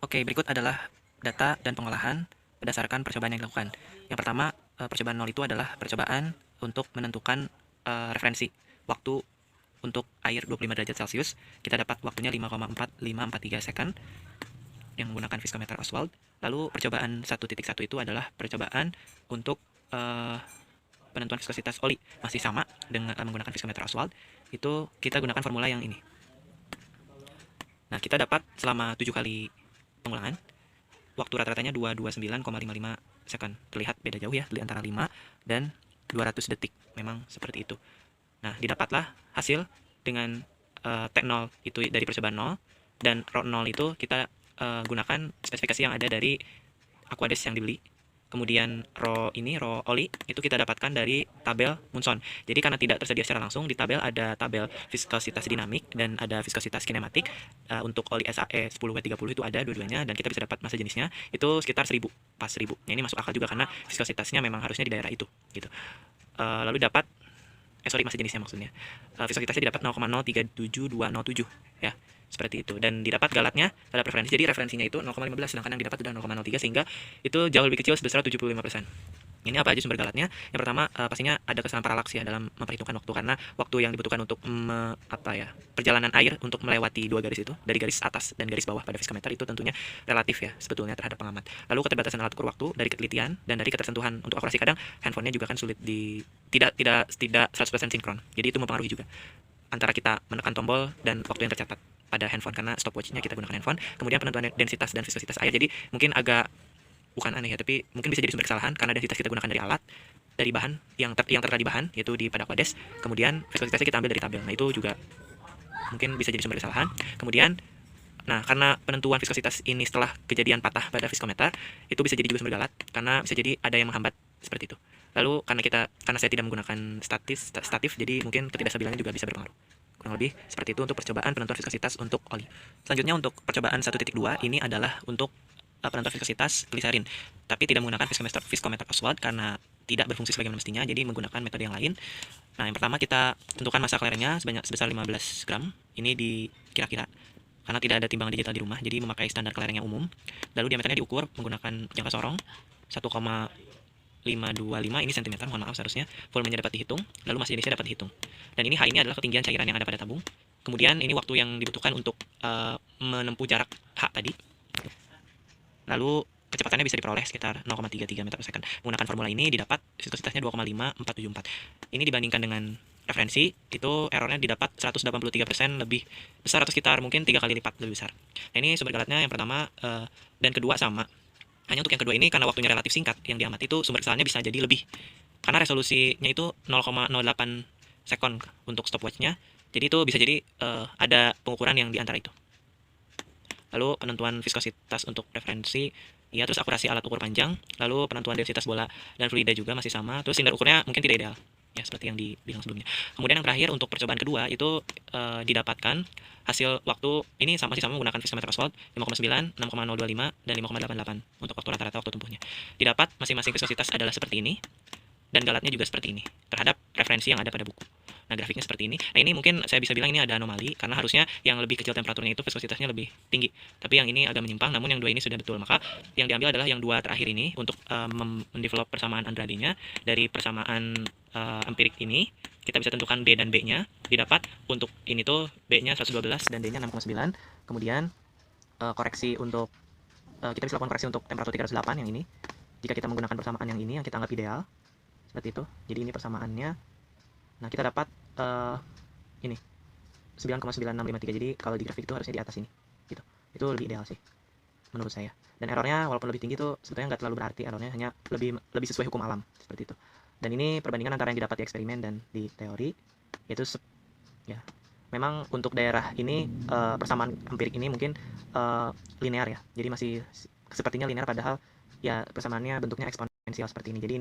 Oke, berikut adalah data dan pengolahan berdasarkan percobaan yang dilakukan. Yang pertama, percobaan 0 itu adalah percobaan untuk menentukan referensi waktu untuk air 25 derajat Celcius. Kita dapat waktunya 5,4543 second yang menggunakan viskometer Oswald. Lalu percobaan 1.1 itu adalah percobaan untuk penentuan viskositas oli, masih sama dengan menggunakan viskometer Oswald. Itu kita gunakan formula yang ini. Nah, kita dapat selama 7 kali pengulangan waktu rata-ratanya 229,55 second. Terlihat beda jauh ya di antara 5 dan 200 detik. Memang seperti itu. Nah, didapatlah hasil dengan T0 itu dari percobaan 0 dan rho 0 itu kita gunakan spesifikasi yang ada dari Aquades yang dibeli. Kemudian rho oli itu kita dapatkan dari tabel Munson. Jadi karena tidak tersedia secara langsung di tabel ada tabel viskositas dinamik dan ada viskositas kinematik. Untuk oli SAE 10W30 itu ada dua-duanya dan kita bisa dapat massa jenisnya itu sekitar 1000 pas 1000. Nah, ini masuk akal juga karena viskositasnya memang harusnya di daerah itu gitu. Lalu dapat massa jenisnya maksudnya. Viskositasnya didapat 0,037207 ya. Seperti itu, dan didapat galatnya pada preferensi, jadi referensinya itu 0,15 sedangkan yang didapat sudah 0,03 sehingga itu jauh lebih kecil sebesar 75%. Ini apa aja sumber galatnya? Yang pertama pastinya ada kesalahan paralaks ya dalam memperhitungkan waktu, karena waktu yang dibutuhkan untuk perjalanan air untuk melewati dua garis itu, dari garis atas dan garis bawah pada viskometer itu tentunya relatif ya sebetulnya terhadap pengamat. Lalu keterbatasan alat ukur waktu dari ketelitian dan dari ketersentuhan untuk akurasi, kadang handphonenya juga kan sulit tidak 100% sinkron. Jadi itu mempengaruhi juga antara kita menekan tombol dan waktu yang tercatat pada handphone, karena stopwatchnya kita gunakan handphone. Kemudian penentuan densitas dan viskositas air, jadi mungkin agak bukan aneh ya, tapi mungkin bisa jadi sumber kesalahan karena densitas kita gunakan dari alat, dari bahan yang tertera di bahan yaitu di pada Aquades. Kemudian viskositasnya kita ambil dari tabel. Nah, itu juga mungkin bisa jadi sumber kesalahan. Kemudian karena penentuan viskositas ini setelah kejadian patah pada viskometer, itu bisa jadi juga sumber galat karena bisa jadi ada yang menghambat seperti itu. Lalu karena saya tidak menggunakan statif, jadi mungkin ketidakstabilannya juga bisa berpengaruh. Kurang lebih seperti itu untuk percobaan penentuan viskositas untuk oli. Selanjutnya untuk percobaan 1.2 ini adalah untuk penentuan viskositas gliserin, tapi tidak menggunakan viskometer Oswald karena tidak berfungsi sebagaimana mestinya, jadi menggunakan metode yang lain. Nah, yang pertama kita tentukan massa klerennya sebesar 15 gram. Ini kira-kira karena tidak ada timbangan digital di rumah, jadi memakai standar kelereng yang umum. Lalu diameternya diukur menggunakan jangka sorong 1,525 ini cm, mohon maaf seharusnya. Volumenya dapat dihitung, lalu massa jenisnya dapat dihitung. Dan ini H ini adalah ketinggian cairan yang ada pada tabung. Kemudian ini waktu yang dibutuhkan untuk menempuh jarak H tadi. Lalu kecepatannya bisa diperoleh sekitar 0,33 meter per second. Menggunakan formula ini didapat viskositasnya 2,5474. Ini dibandingkan dengan referensi, itu errornya didapat 183% lebih besar atau sekitar mungkin 3 kali lipat lebih besar. Nah, ini sumber galatnya yang pertama dan kedua sama. Hanya untuk yang kedua ini karena waktunya relatif singkat yang diamati, itu sumber kesalahannya bisa jadi lebih. Karena resolusinya itu 0,08 second untuk stopwatchnya. Jadi itu bisa jadi ada pengukuran yang di antara itu. Lalu penentuan viskositas untuk referensi, ya, terus akurasi alat ukur panjang, lalu penentuan densitas bola dan fluida juga masih sama, terus silinder ukurnya mungkin tidak ideal, ya seperti yang dibilang sebelumnya. Kemudian yang terakhir untuk percobaan kedua itu didapatkan hasil waktu ini masih sama menggunakan viskometer Oswald 5,9, 6,025 dan 5,88 untuk waktu rata-rata waktu tempuhnya. Didapat masing-masing viskositas adalah seperti ini dan galatnya juga seperti ini terhadap referensi yang ada pada buku. Nah, grafiknya seperti ini. Nah, ini mungkin saya bisa bilang ini ada anomali karena harusnya yang lebih kecil temperaturnya itu viskositasnya lebih tinggi. Tapi yang ini agak menyimpang, namun yang dua ini sudah betul. Maka yang diambil adalah yang dua terakhir ini untuk mendevelop persamaan Andrade-nya dari persamaan empirik ini. Kita bisa tentukan B dan B-nya. Didapat untuk ini tuh B-nya 112 dan D-nya 6,9. Kemudian koreksi untuk kita bisa lakukan koreksi untuk temperatur 308 yang ini. Jika kita menggunakan persamaan yang ini yang kita anggap ideal. Seperti itu. Jadi ini persamaannya. Nah, kita dapat ini 9,9653. Jadi kalau di grafik itu harusnya di atas ini gitu. Itu lebih ideal sih menurut saya. Dan errornya walaupun lebih tinggi itu sebetulnya nggak terlalu berarti, errornya hanya lebih sesuai hukum alam seperti itu. Dan ini perbandingan antara yang didapat di eksperimen dan di teori, yaitu ya memang untuk daerah ini persamaan empirik ini mungkin linear ya. Jadi masih sepertinya linear, padahal ya persamaannya bentuknya eksponensial seperti ini. Jadi ini